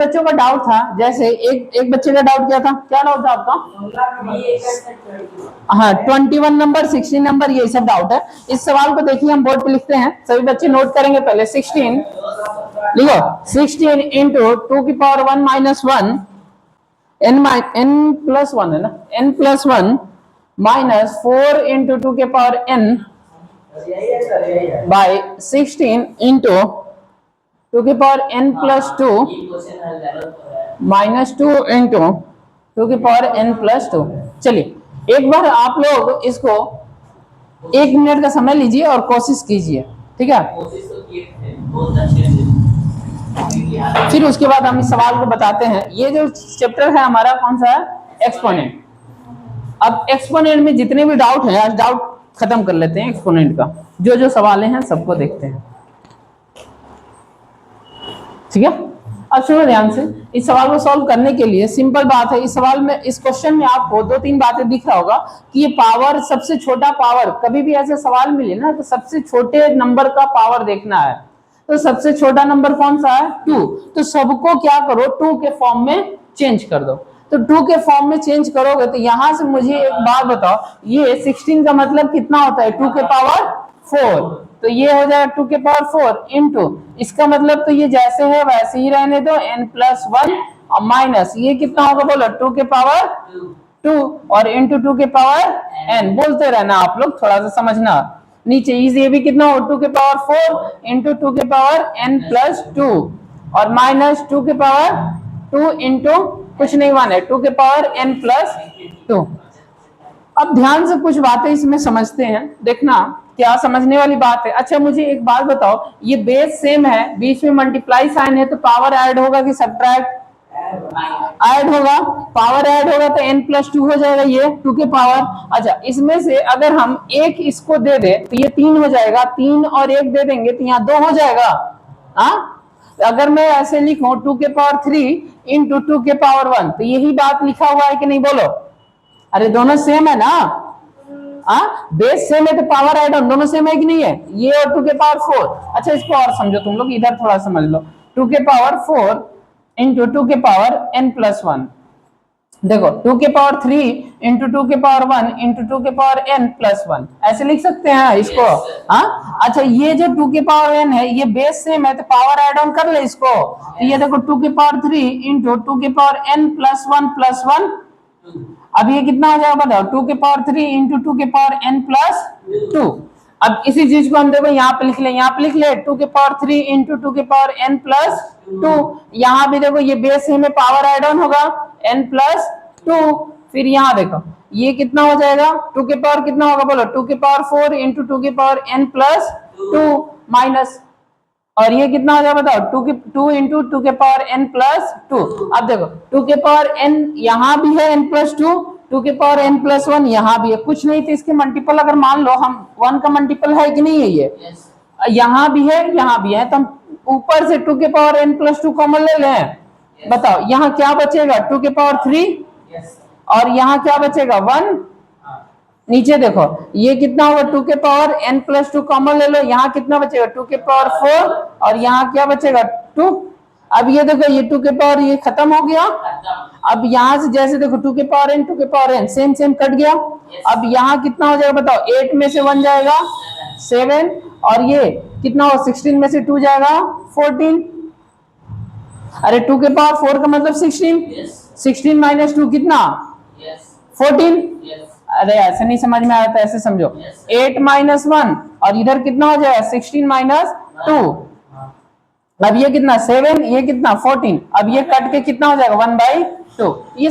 बच्चों का डाउट था, जैसे एक बच्चे का डाउट क्या था, क्या डाउट था आपका? हाँ 21 नंबर 16 नंबर ये सब डाउट है। इस सवाल को देखिए, हम बोर्ड पे लिखते हैं, सभी बच्चे नोट करेंगे। पहले 16 लिखो, 16 इंटू 2 की पावर 1 माइनस 1 n प्लस 1 है ना, n प्लस 1 माइनस 4 इंटू 2 के पावर n बाय 16 इंटू 2 की power n plus 2 minus 2 into 2 की पावर n प्लस 2। चलिए एक बार आप लोग इसको 1 मिनट का समय लीजिए और कोशिश कीजिए, ठीक है? फिर उसके बाद हम इस सवाल को बताते हैं। ये जो चैप्टर है हमारा कौन सा है? एक्सपोनेंट। अब एक्सपोनेंट में जितने भी डाउट हैं, आज डाउट खत्म कर लेते हैं एक्सपोनेंट का। जो जो सवाल हैं सबको देखते हैं, ठीक है? अब सुनो ध्यान से, इस सवाल को सॉल्व करने के लिए सिंपल बात है। इस सवाल में, इस क्वेश्चन में आपको 2-3 बातें दिख रहा होगा कि ये पावर, सबसे छोटा पावर, कभी भी ऐसे सवाल मिले ना तो सबसे छोटे नंबर का पावर देखना है। तो सबसे छोटा नंबर कौन सा है? 2। तो सबको क्या करो, 2 के फॉर्म में चेंज कर दो। तो 2 के फॉर्म में चेंज करोगे तो यहां से मुझे एक बात बताओ, ये 16 का मतलब कितना होता है? 2 के पावर 4। तो ये हो जाएगा 2 के पावर 4 इंटू, इसका मतलब तो ये जैसे है वैसे ही रहने दो, n प्लस 1 और माइनस ये कितना होगा बोलो? 2 के पावर 2 और इंटू 2 के पावर n। बोलते रहना आप लोग, थोड़ा सा समझना। नीचे ये भी कितना हो? 2 के पावर 4 इंटू 2 के पावर n प्लस 2 और माइनस 2 के पावर 2 इंटू कुछ नहीं 1 है, 2 के पावर n प्लस 2। अब ध्यान से कुछ बातें इसमें समझते हैं, देखना क्या समझने वाली बात है। अच्छा मुझे एक बात बताओ, ये बेस सेम है, बीच में मल्टीप्लाई साइन है, तो पावर ऐड होगा कि सब्ट्रैक्ट? ऐड होगा। पावर ऐड होगा तो n प्लस 2 हो जाएगा, ये 2 के पावर। अच्छा इसमें से अगर हम एक इसको दे दे तो ये 3 हो जाएगा, 3 और 1 दे देंगे तो यहाँ 2 हो जाएगा। हाँ अगर मैं ऐसे लिखूं 2 के पावर 3 इंटू 2 के पावर 1, तो यही बात लिखा हुआ है कि नहीं बोलो? अरे दोनों सेम है ना? बेस सेम है तो पावर ऐड ऑन दोनों सेम है कि नहीं है? ये और 2 के पावर 4। अच्छा इसको और समझो तुम लोग, इधर थोड़ा समझ लो। 2 के पावर 4 इंटू 2 के पावर n प्लस 1। देखो 2 के पावर 3 इंटू 2 के पावर 1 इंटू 2 के पावर n प्लस 1, ऐसे लिख सकते हैं इसको। अच्छा ये जो 2 के पावर n है ये बेस सेम है तो पावर ऐड ऑन कर ले इसको। तो ये देखो 2 के पावर 3 इंटू 2 के पावर n प्लस 1 प्लस 1। अब ये कितना हो जाएगा बताओ? 2 के पावर 3 इंटू 2 के पावर n प्लस 2। अब इसी चीज को हम देखो यहाँ पे लिख ले, यहाँ पे लिख ले 2 के पावर 3 इंटू 2 के पावर n प्लस 2। यहाँ भी देखो ये बेस है में पावर ऐड ऑन होगा n प्लस 2। फिर यहाँ देखो ये कितना हो जाएगा? 2 के पावर कितना होगा बोलो? 2 के पावर 4 इंटू 2 के पावर n प्लस 2 माइनस, और ये कितना हो जाएगा बताओ? 2 इंटू 2 के पावर n प्लस 2। अब देखो 2 के पावर n यहाँ भी है n प्लस 2, 2 के पावर n प्लस 1 यहाँ भी है, कुछ नहीं तो इसके मल्टीपल अगर मान लो हम 1 का मल्टीपल है कि नहीं है ये? यहाँ भी है यहाँ भी है, तो हम ऊपर से 2 के पावर n प्लस 2 कॉमन ले लें। बताओ यहाँ क्या बचेगा? 2 के पावर 3 और यहाँ क्या बचेगा? 1। नीचे देखो ये कितना होगा? 2 के पावर n प्लस 2 कॉमन ले लो, यहाँ कितना बचेगा? 2 के पावर 4 और यहाँ क्या बचेगा? 2। अब ये देखो ये 2 के पावर ये खत्म हो गया। अब यहाँ से जैसे देखो 2 के पावर n 2 के power n same same cut गया। अब यहाँ कितना हो जाएगा बताओ? 8 में से 1 जाएगा 7 और ये कितना हो? 16 में से 2 जाएगा 14। अरे 2 के पावर 4 का मतलब 16 माइनस 2 कितना? 14। अरे ऐसे नहीं समझ में आया तो ऐसे समझो 8 माइनस 1 और इधर कितना हो जाएगा? 16 माइनस 2। अब ये कितना? 7, ये कितना? 14। अब ये कट के कितना हो जाएगा? 1/2। ये